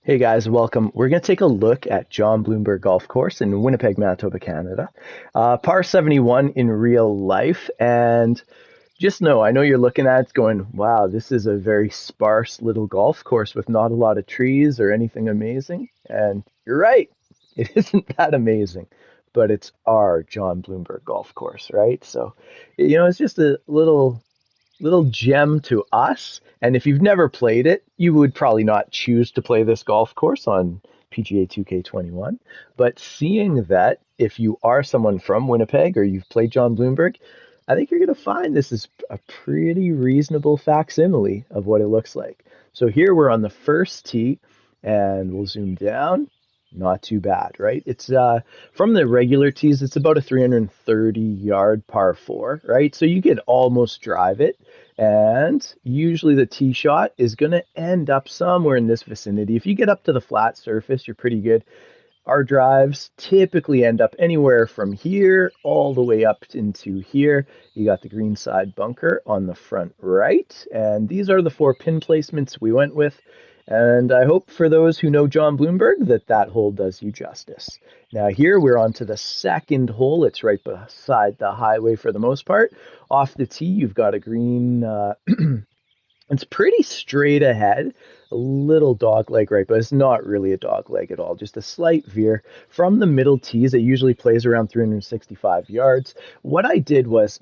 Hey guys, welcome. We're going to take a look at John Blumberg Golf Course in Winnipeg, Manitoba, Canada. Par 71 in real life. And just know, I know you're looking at it going, wow, this is a very sparse little golf course with not a lot of trees or anything amazing. And you're right, it isn't that amazing, but it's our John Blumberg Golf Course, right? So, it's just a little gem to us. And if you've never played it, you would probably not choose to play this golf course on PGA 2K21. But seeing that if you are someone from Winnipeg or you've played John Bloomberg, I think you're going to find this is a pretty reasonable facsimile of what it looks like. So here we're on the first tee, and we'll zoom down. Not too bad, right? It's from the regular tees, it's about a 330-yard par four, right? So you could almost drive it, and usually the tee shot is going to end up somewhere in this vicinity. If you get up to the flat surface, you're pretty good. Our drives typically end up anywhere from here all the way up into here. You got the green side bunker on the front right, and these are the four pin placements we went with. And I hope for those who know John Bloomberg that hole does you justice. Now here we're on to the second hole. It's right beside the highway for the most part. Off the tee, you've got a green, it's pretty straight ahead, a little dog leg right, but it's not really a dog leg at all, just a slight veer. From the middle tees, it usually plays around 365 yards. What I did was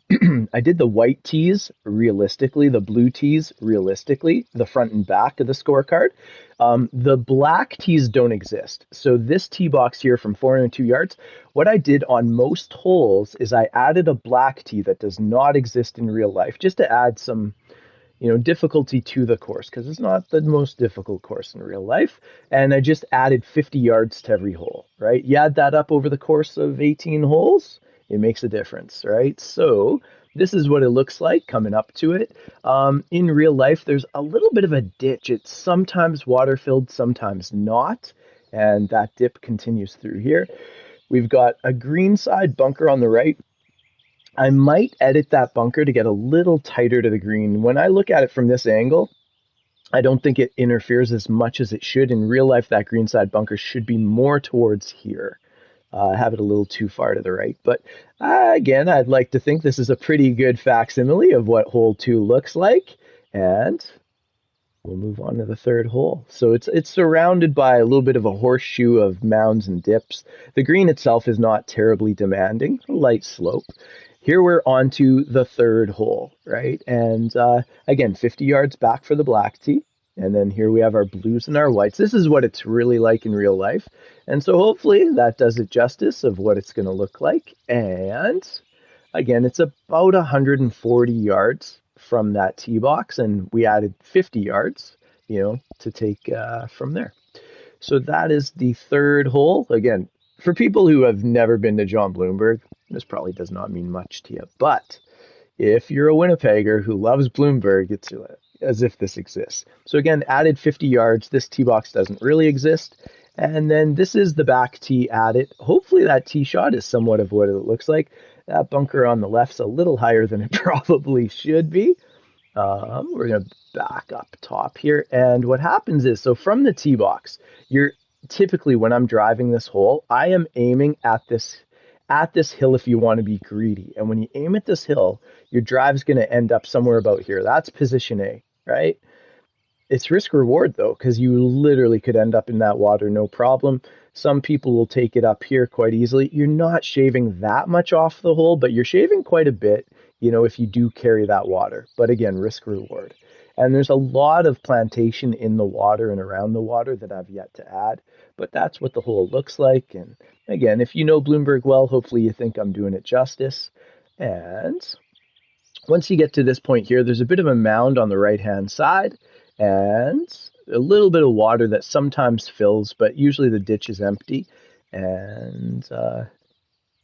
I did the white tees realistically, the blue tees realistically, the front and back of the scorecard. The black tees don't exist. So this tee box here from 402 yards, what I did on most holes is I added a black tee that does not exist in real life, just to add some difficulty to the course, because it's not the most difficult course in real life. And I just added 50 yards to every hole, right? You add that up over the course of 18 holes, it makes a difference, right? So this is what it looks like coming up to it. In real life, there's a little bit of a ditch. It's sometimes water filled, sometimes not. And that dip continues through here. We've got a green side bunker on the right. I might edit that bunker to get a little tighter to the green. When I look at it from this angle, I don't think it interferes as much as it should. In real life, that greenside bunker should be more towards here. I have it a little too far to the right. But again, I'd like to think this is a pretty good facsimile of what hole 2 looks like. And we'll move on to the third hole. So it's surrounded by a little bit of a horseshoe of mounds and dips. The green itself is not terribly demanding, a light slope. Here we're on to the third hole, right? And again, 50 yards back for the black tee. And then here we have our blues and our whites. This is what it's really like in real life. And so hopefully that does it justice of what it's going to look like. And again, it's about 140 yards from that tee box. And we added 50 yards, to take from there. So that is the third hole. Again, for people who have never been to John Bloomberg, this probably does not mean much to you. But if you're a Winnipegger who loves Bloomberg, it's as if this exists. So again, added 50 yards. This tee box doesn't really exist. And then this is the back tee added. Hopefully that tee shot is somewhat of what it looks like. That bunker on the left's a little higher than it probably should be. We're going to back up top here. And what happens is, so from the tee box, typically when I'm driving this hole, I am aiming at this hill if you want to be greedy. And when you aim at this hill, your drive's going to end up somewhere about here. That's position A, right? It's risk reward though, because you literally could end up in that water, no problem. Some people will take it up here quite easily. You're not shaving that much off the hole, but you're shaving quite a bit, if you do carry that water. But again, risk reward. And there's a lot of plantation in the water and around the water that I've yet to add, but that's what the hole looks like. And again, if you know Bloomberg well, hopefully you think I'm doing it justice. And once you get to this point here, there's a bit of a mound on the right-hand side and a little bit of water that sometimes fills, but usually the ditch is empty. And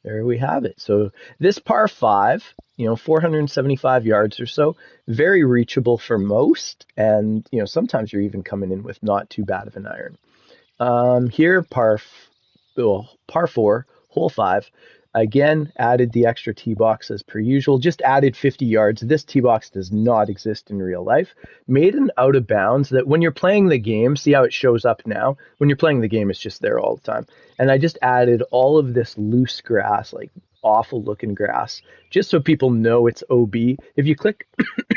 there we have it. So this par 5, 475 yards or so, very reachable for most. And, sometimes you're even coming in with not too bad of an iron. Here, par 4, hole 5. Again, added the extra tee box as per usual, just added 50 yards. This tee box does not exist in real life. Made an out of bounds that when you're playing the game, see how it shows up now? When you're playing the game, it's just there all the time. And I just added all of this loose grass, like awful looking grass, just so people know it's OB. If you click,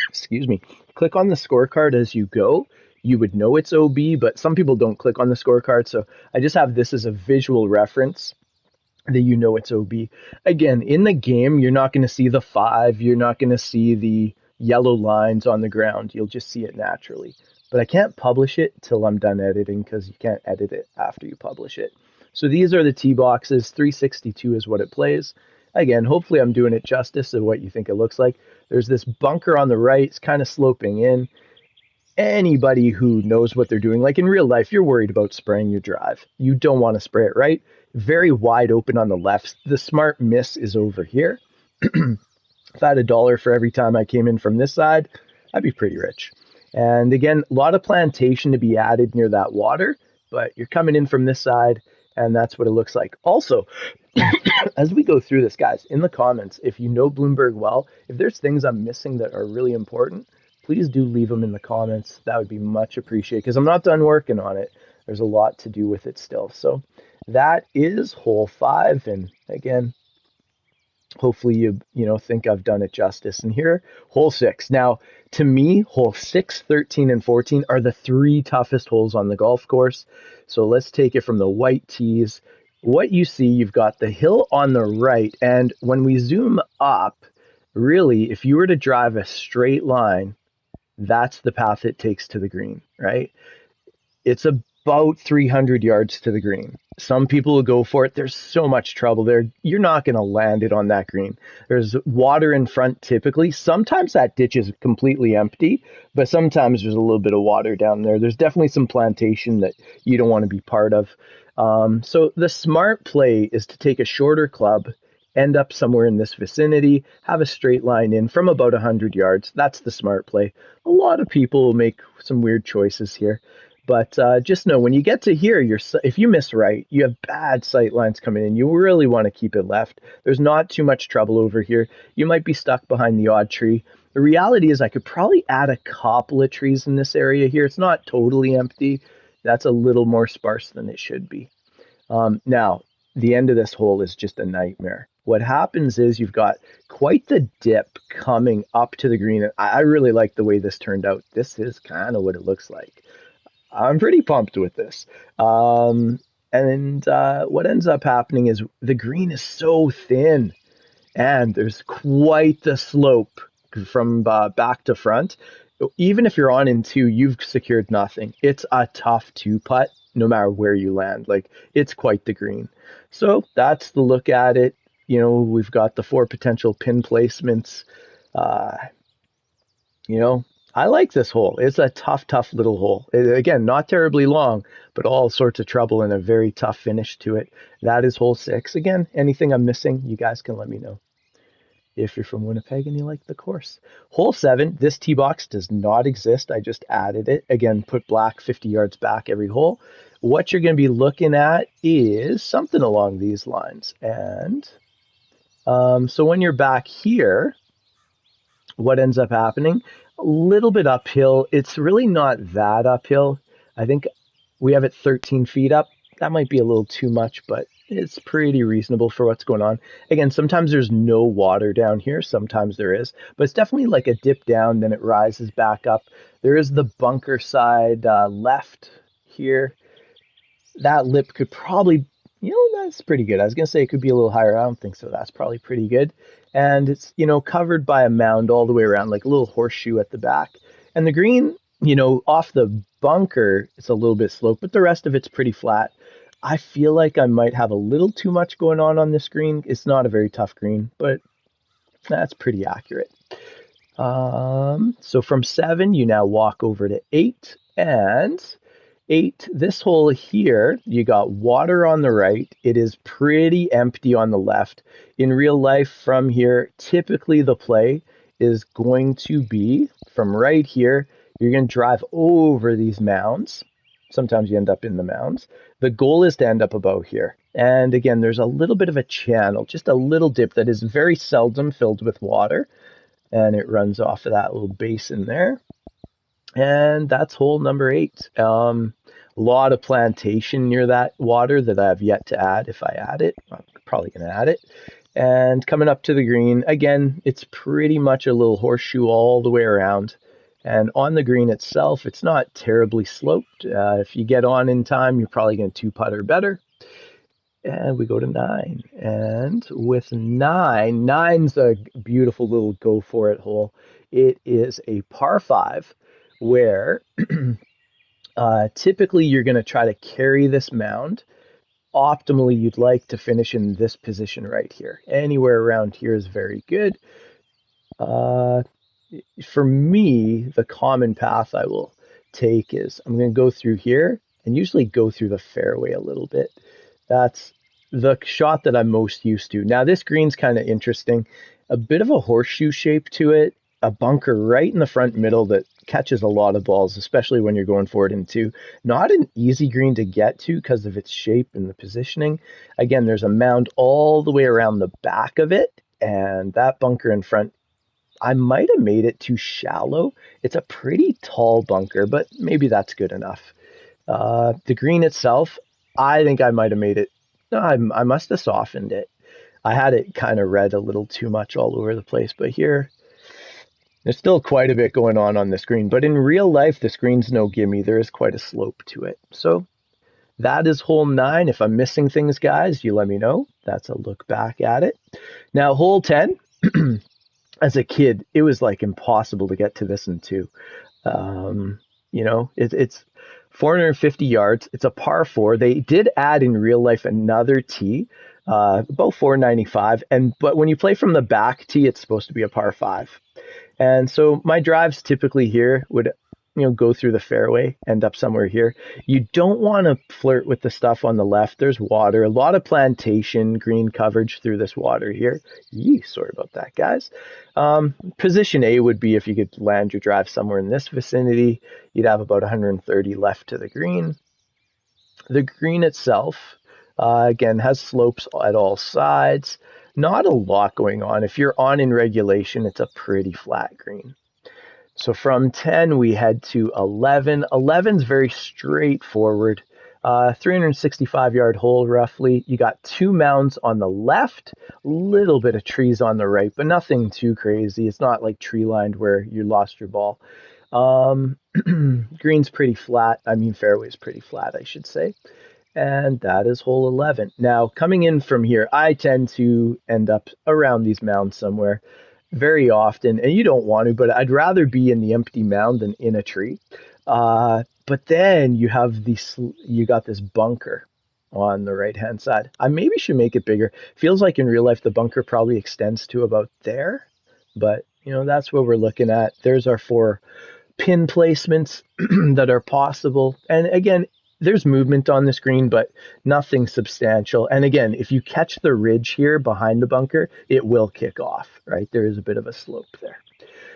excuse me, click on the scorecard as you go, you would know it's OB, but some people don't click on the scorecard. So I just have this as a visual reference that you know it's OB. Again, in the game, you're not going to see the 5. You're not going to see the yellow lines on the ground. You'll just see it naturally. But I can't publish it till I'm done editing because you can't edit it after you publish it. So these are the tee boxes. 362 is what it plays. Again, hopefully I'm doing it justice of what you think it looks like. There's this bunker on the right. It's kind of sloping in. Anybody who knows what they're doing, like in real life, you're worried about spraying your drive. You don't want to spray it right. Very wide open on the left. The smart miss is over here. If I had $1 for every time I came in from this side, I'd be pretty rich. And again, a lot of plantation to be added near that water, but you're coming in from this side, and that's what it looks like. Also, as we go through this, guys, in the comments, if you know Blumberg well, if there's things I'm missing that are really important, please do leave them in the comments. That would be much appreciated because I'm not done working on it. There's a lot to do with it still. So that is hole 5. And again, hopefully you think I've done it justice. And here, hole 6. Now, to me, hole 6, 13, and 14 are the 3 toughest holes on the golf course. So let's take it from the white tees. What you see, you've got the hill on the right. And when we zoom up, really, if you were to drive a straight line, that's the path it takes to the green, right? It's about 300 yards to the green. Some people will go for it. There's so much trouble there. You're not going to land it on that green. There's water in front typically. Sometimes that ditch is completely empty, but sometimes there's a little bit of water down there. There's definitely some plantation that you don't want to be part of. So the smart play is to take a shorter club, end up somewhere in this vicinity, have a straight line in from about 100 yards. That's the smart play. A lot of people will make some weird choices here. But just know when you get to here, if you miss right, you have bad sight lines coming in. You really want to keep it left. There's not too much trouble over here. You might be stuck behind the odd tree. The reality is I could probably add a couple of trees in this area here. It's not totally empty. That's a little more sparse than it should be. Now, the end of this hole is just a nightmare. What happens is you've got quite the dip coming up to the green. I really like the way this turned out. This is kind of what it looks like. I'm pretty pumped with this. What ends up happening is the green is so thin and there's quite the slope from back to front. Even if you're on in 2, you've secured nothing. It's a tough 2-putt no matter where you land. Like, it's quite the green. So that's the look at it. We've got the 4 potential pin placements. I like this hole. It's a tough little hole. Again, not terribly long, but all sorts of trouble and a very tough finish to it. That is hole 6. Again, anything I'm missing, you guys can let me know. If you're from Winnipeg and you like the course. Hole 7, this tee box does not exist. I just added it. Again, put black 50 yards back every hole. What you're going to be looking at is something along these lines. And so when you're back here, what ends up happening? A little bit uphill. It's really not that uphill. I think we have it 13 feet up. That might be a little too much, but it's pretty reasonable for what's going on. Again, sometimes there's no water down here. Sometimes there is, but it's definitely like a dip down, then it rises back up. There is the bunker side left here. That lip could probably, that's pretty good. I was going to say it could be a little higher. I don't think so. That's probably pretty good. And it's, covered by a mound all the way around, like a little horseshoe at the back. And the green, off the bunker, it's a little bit sloped, but the rest of it's pretty flat. I feel like I might have a little too much going on this green. It's not a very tough green, but that's pretty accurate. So from 7, you now walk over to 8, and 8, this hole here, you got water on the right. It is pretty empty on the left. In real life from here, typically the play is going to be from right here. You're going to drive over these mounds. Sometimes you end up in the mounds. The goal is to end up about here. And again, there's a little bit of a channel, just a little dip that is very seldom filled with water. And it runs off of that little basin there. And that's hole number 8. A lot of plantation near that water that I have yet to add. If I add it, I'm probably going to add it. And coming up to the green, again, it's pretty much a little horseshoe all the way around. And on the green itself, it's not terribly sloped. If you get on in time, you're probably going to 2-putter better. And we go to 9. And with 9, nine's a beautiful little go for it hole. It is a par 5 where typically you're going to try to carry this mound. Optimally, you'd like to finish in this position right here. Anywhere around here is very good. For me, the common path I will take is I'm going to go through here and usually go through the fairway a little bit. That's the shot that I'm most used to. Now, this green's kind of interesting. A bit of a horseshoe shape to it, a bunker right in the front middle that catches a lot of balls, especially when you're going forward in 2. Not an easy green to get to because of its shape and the positioning. Again, there's a mound all the way around the back of it, and that bunker in front, I might have made it too shallow. It's a pretty tall bunker, but maybe that's good enough. The green itself, I think I might have made it. No, I must have softened it. I had it kind of red a little too much all over the place, but here, there's still quite a bit going on this green. But in real life, this green's no gimme. There is quite a slope to it. So that is hole 9. If I'm missing things, guys, you let me know. That's a look back at it. Now, hole 10. As a kid, it was like impossible to get to this in 2. It's 450 yards. It's a par 4. They did add in real life another tee, about 495. But when you play from the back tee, it's supposed to be a par 5. And so my drives typically here would, go through the fairway, end up somewhere here. You don't want to flirt with the stuff on the left. There's water, a lot of plantation, green coverage through this water here. Sorry about that, guys. Position A would be if you could land your drive somewhere in this vicinity. You'd have about 130 left to the green. The green itself, again, has slopes at all sides. Not a lot going on. If you're on in regulation, it's a pretty flat green. So from 10, we head to 11. 11's very straightforward. 365-yard hole, roughly. You got 2 mounds on the left, little bit of trees on the right, but nothing too crazy. It's not like tree-lined where you lost your ball. Green's pretty flat. Fairway's pretty flat, I should say. And that is hole 11. Now, coming in from here, I tend to end up around these mounds somewhere very often, and you don't want to, but I'd rather be in the empty mound than in a tree. But then you got this bunker on the right-hand side. I maybe should make it bigger. Feels like in real life the bunker probably extends to about there, but that's what we're looking at. There's our 4 pin placements that are possible. And again, there's movement on the screen, but nothing substantial. And again, if you catch the ridge here behind the bunker, it will kick off, right? There is a bit of a slope there.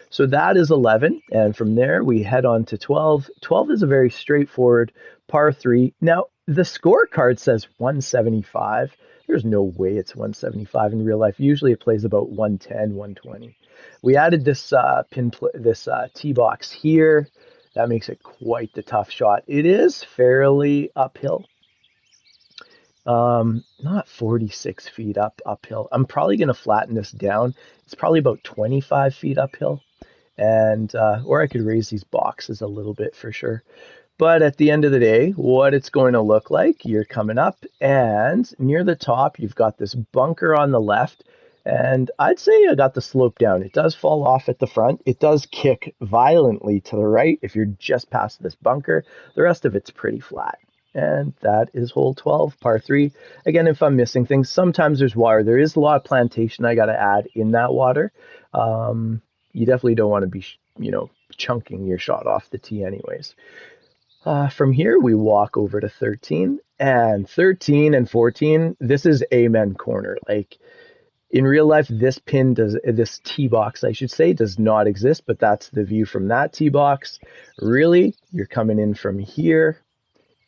So that is 11. And from there, we head on to 12. 12 is a very straightforward par 3. Now, the scorecard says 175. There's no way it's 175 in real life. Usually it plays about 110, 120. We added this tee box here. That makes it quite the tough shot. It is fairly uphill. Not 46 feet uphill. I'm probably going to flatten this down. It's probably about 25 feet uphill. And or I could raise these boxes a little bit for sure. But at the end of the day, what it's going to look like, you're coming up and near the top, you've got this bunker on the left. And I'd say I got the slope down. It does fall off at the front. It does kick violently to the right if you're just past this bunker. The rest of it's pretty flat. And that is hole 12, par 3. Again, if I'm missing things, sometimes there's water. There is a lot of plantation I got to add in that water. You definitely don't want to be, chunking your shot off the tee anyways. From here, we walk over to 13. And 13 and 14, this is amen corner. Like, in real life, this tee box, I should say, does not exist, but that's the view from that tee box. Really, you're coming in from here.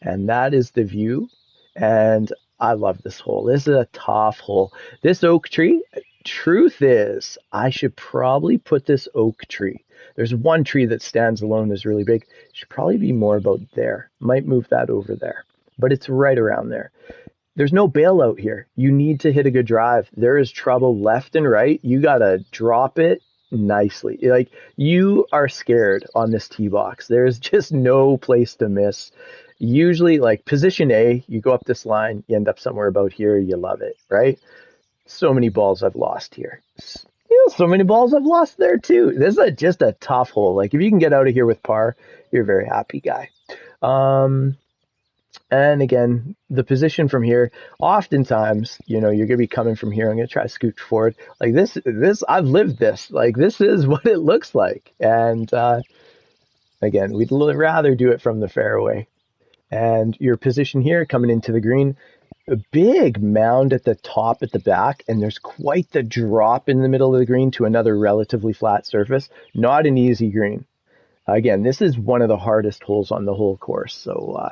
And that is the view. And I love this hole. This is a tough hole. This oak tree, truth is, I should probably put this oak tree. There's one tree that stands alone is really big. Should probably be more about there. Might move that over there. But it's right around there. There's no bailout here. You need to hit a good drive. There is trouble left and right. You got to drop it nicely. Like, you are scared on this tee box. There's just no place to miss. Usually, like position A, you go up this line, you end up somewhere about here, you love it, right? So many balls I've lost here. So many balls I've lost there too. This is just a tough hole. Like, if you can get out of here with par, you're a very happy guy. And again, the position from here, oftentimes, you're going to be coming from here. I'm going to try to scooch forward. Like this, I've lived this. Like, this is what it looks like. And again, we'd rather do it from the fairway. And your position here coming into the green, a big mound at the top at the back, and there's quite the drop in the middle of the green to another relatively flat surface. Not an easy green. Again, this is one of the hardest holes on the whole course. So,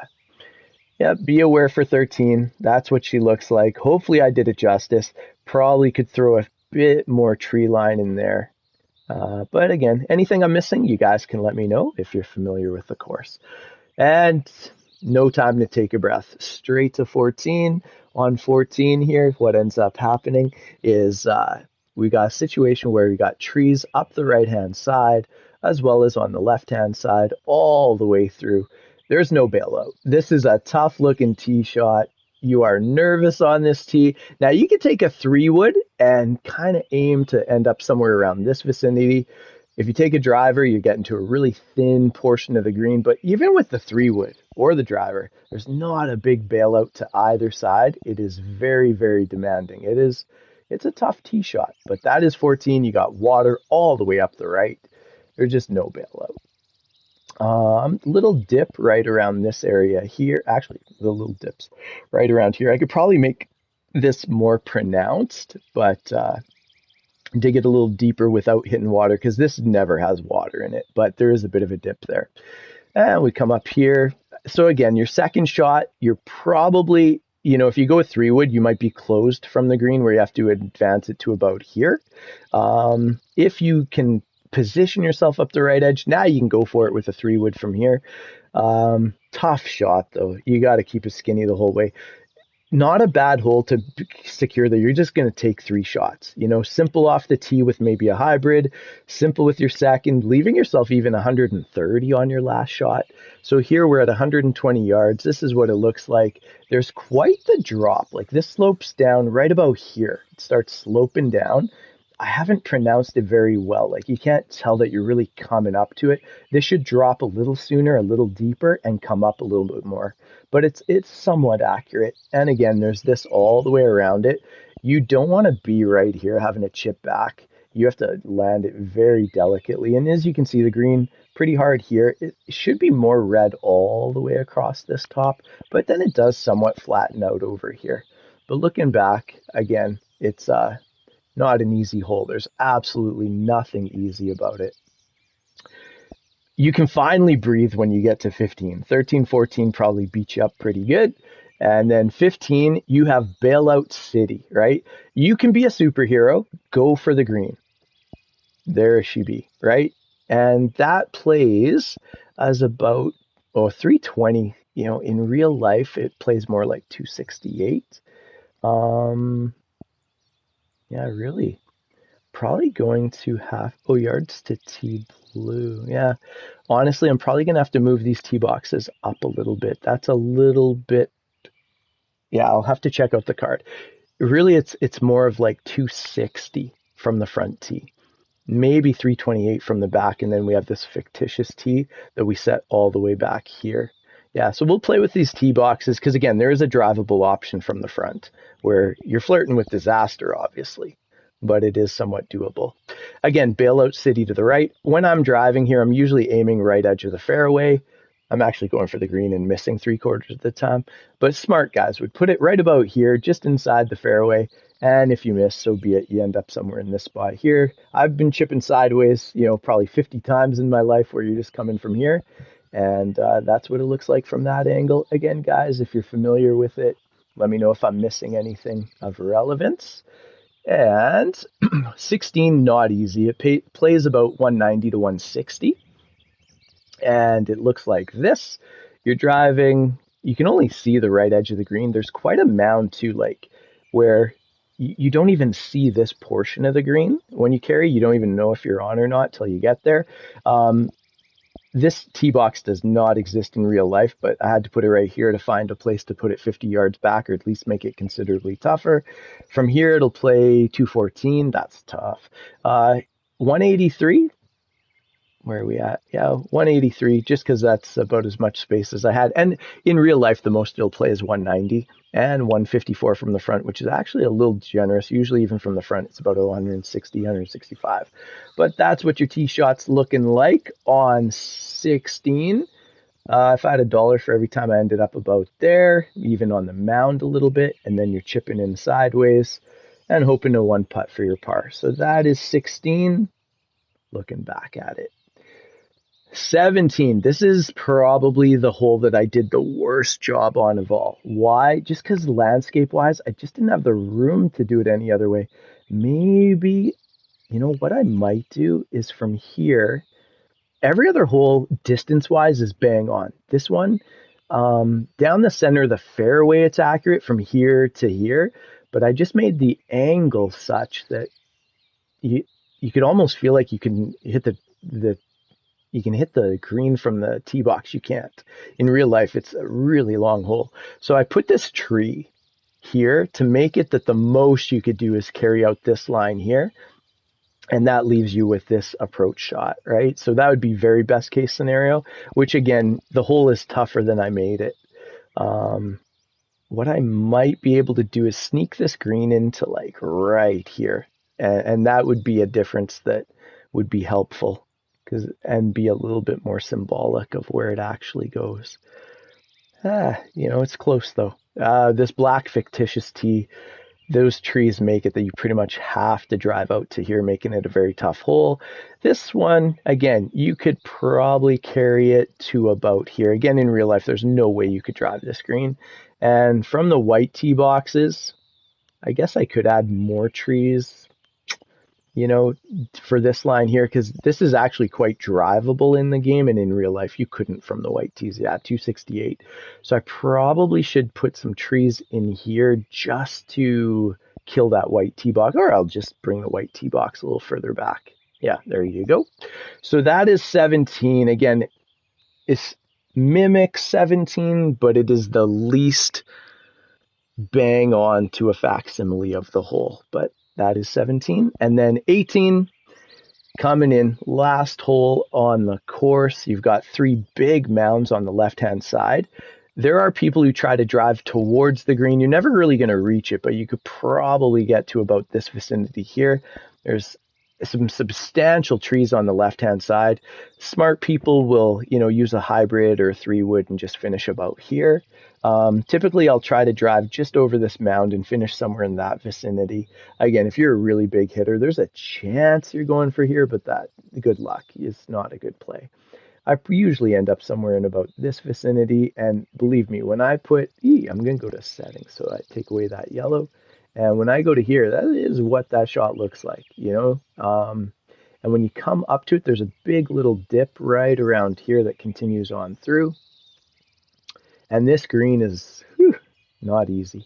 yeah, be aware for 13. That's what she looks like. Hopefully I did it justice. Probably could throw a bit more tree line in there. But again, anything I'm missing, you guys can let me know if you're familiar with the course. And no time to take a breath. Straight to 14. On 14 here, what ends up happening is we got a situation where we got trees up the right-hand side, as well as on the left-hand side, all the way through. There's no bailout. This is a tough-looking tee shot. You are nervous on this tee. Now, you could take a 3-wood and kind of aim to end up somewhere around this vicinity. If you take a driver, you get into a really thin portion of the green. But even with the 3-wood or the driver, there's not a big bailout to either side. It is very, very demanding. It's a tough tee shot. But that is 14. You got water all the way up the right. There's just no bailout. Little dip right around this area here. Actually, the little dips right around here. I could probably make this more pronounced, but dig it a little deeper without hitting water, because this never has water in it, but there is a bit of a dip there. And we come up here. So again, your second shot, you're probably, if you go with 3-wood, you might be closed from the green where you have to advance it to about here. If you can position yourself up the right edge, now you can go for it with a 3-wood from here. Tough shot though. You got to keep it skinny the whole way. Not a bad hole to secure that you're just going to take 3 shots. Simple off the tee with maybe a hybrid, simple with your second, leaving yourself even 130 on your last shot. So here we're at 120 yards. This is what it looks like. There's quite the drop. Like, this slopes down right about here. It starts sloping down. I haven't pronounced it very well. Like, you can't tell that you're really coming up to it. This should drop a little sooner, a little deeper, and come up a little bit more. But it's somewhat accurate. And again, there's this all the way around it. You don't want to be right here having it chip back. You have to land it very delicately. And as you can see, the green pretty hard here. It should be more red all the way across this top, but then it does somewhat flatten out over here. But looking back, again, it's not an easy hole. There's absolutely nothing easy about it. You can finally breathe when you get to 15. 13, 14 probably beat you up pretty good. And then 15, you have Bailout City, right? You can be a superhero. Go for the green. There she be, right? And that plays as about 320. In real life, it plays more like 268. Yeah, really. Probably going to yards to tee blue. Yeah. Honestly, I'm probably going to have to move these tee boxes up a little bit. That's a little bit. Yeah, I'll have to check out the card. Really, it's more of like 260 from the front tee. Maybe 328 from the back, and then we have this fictitious tee that we set all the way back here. Yeah, so we'll play with these tee boxes because, again, there is a drivable option from the front where you're flirting with disaster, obviously, but it is somewhat doable. Again, Bailout City to the right. When I'm driving here, I'm usually aiming right edge of the fairway. I'm actually going for the green and missing 3/4 of the time, but smart guys would put it right about here, just inside the fairway. And if you miss, so be it. You end up somewhere in this spot here. I've been chipping sideways, probably 50 times in my life where you're just coming from here. And that's what it looks like from that angle. Again, guys, if you're familiar with it, let me know if I'm missing anything of relevance. And 16, not easy. It plays about 190 to 160. And it looks like this. You're driving, you can only see the right edge of the green. There's quite a mound too, like where you don't even see this portion of the green when you carry. You don't even know if you're on or not till you get there. This tee box does not exist in real life, but I had to put it right here to find a place to put it 50 yards back, or at least make it considerably tougher. From here, it'll play 214. That's tough. 183. Where are we at? Yeah, 183, just because that's about as much space as I had. And in real life, the most it'll play is 190 and 154 from the front, which is actually a little generous. Usually even from the front, it's about 160, 165. But that's what your tee shot's looking like on 16. If I had $1 for every time I ended up about there, even on the mound a little bit, and then you're chipping in sideways and hoping to one putt for your par. So that is 16, looking back at it. 17. This is probably the hole that I did the worst job on of all. Why? Just because landscape-wise, I just didn't have the room to do it any other way. Maybe, what I might do is from here, every other hole distance-wise is bang on. This one, down the center of the fairway, it's accurate from here to here, but I just made the angle such that you could almost feel like you can hit you can hit the green from the tee box. You can't. In real life, it's a really long hole. So I put this tree here to make it that the most you could do is carry out this line here. And that leaves you with this approach shot, right? So that would be very best case scenario, which again, the hole is tougher than I made it. What I might be able to do is sneak this green into like right here. And that would be a difference that would be helpful. And be a little bit more symbolic of where it actually goes. It's close though. This black fictitious tee, those trees make it that you pretty much have to drive out to here, making it a very tough hole. This one, again, you could probably carry it to about here. Again, in real life, there's no way you could drive this green. And from the white tee boxes, I guess I could add more trees, for this line here, because this is actually quite drivable in the game, and in real life you couldn't from the white tees. Yeah, 268. So I probably should put some trees in here just to kill that white tee box, or I'll just bring the white tee box a little further back. Yeah, there you go. So that is 17. Again, it's mimic 17, but it is the least bang on to a facsimile of the hole. But that is 17. And then 18, coming in, last hole on the course. You've got 3 big mounds on the left-hand side. There are people who try to drive towards the green. You're never really going to reach it, but you could probably get to about this vicinity here. There's some substantial trees on the left-hand side. Smart people will, use a hybrid or a 3-wood and just finish about here. Typically, I'll try to drive just over this mound and finish somewhere in that vicinity. Again, if you're a really big hitter, there's a chance you're going for here, but that good luck is not a good play. I usually end up somewhere in about this vicinity, and believe me, when I put I'm going to go to settings, so I take away that yellow, and when I go to here, that is what that shot looks like, and when you come up to it, there's a big little dip right around here that continues on through. And this green is not easy.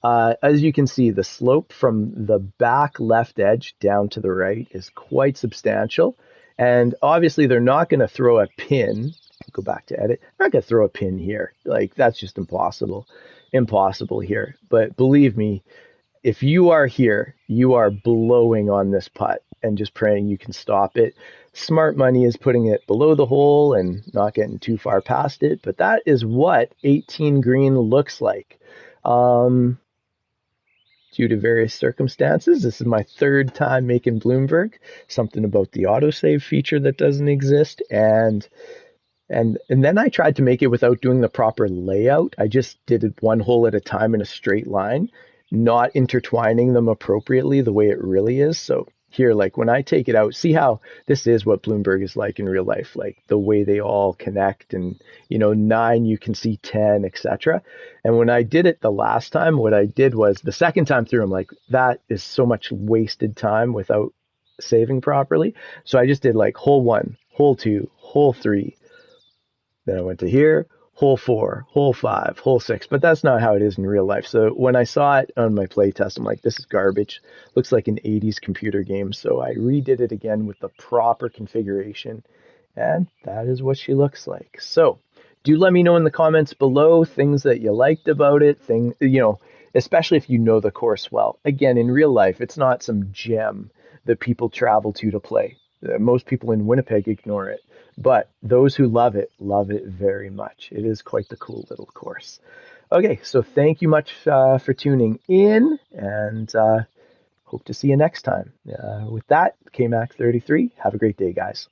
As you can see, the slope from the back left edge down to the right is quite substantial. And obviously, they're not going to throw a pin. Go back to edit. They're not going to throw a pin here. Like, that's just impossible. Impossible here. But believe me, if you are here, you are blowing on this putt and just praying you can stop it. Smart money is putting it below the hole and not getting too far past it, but that is what 18 green looks like. Due to various circumstances, this is my 3rd time making Blumberg. Something about the autosave feature that doesn't exist, and then I tried to make it without doing the proper layout. I just did it 1 hole at a time in a straight line, not intertwining them appropriately the way it really is. So here, like when I take it out, see how this is what Bloomberg is like in real life, like the way they all connect and, 9, you can see 10, etc. And when I did it the last time, what I did was the second time through, I'm like, that is so much wasted time without saving properly. So I just did like hole 1, hole 2, hole 3. Then I went to here, hole 4, hole 5, hole 6, but that's not how it is in real life. So when I saw it on my play test, I'm like, this is garbage. Looks like an 80s computer game. So I redid it again with the proper configuration, and that is what she looks like. So do let me know in the comments below things that you liked about it, especially if you know the course well. Again, in real life, it's not some gem that people travel to play. Most people in Winnipeg ignore it. But those who love it very much. It is quite the cool little course. Okay, so thank you much for tuning in, and hope to see you next time. With that, KMAC 33, have a great day, guys.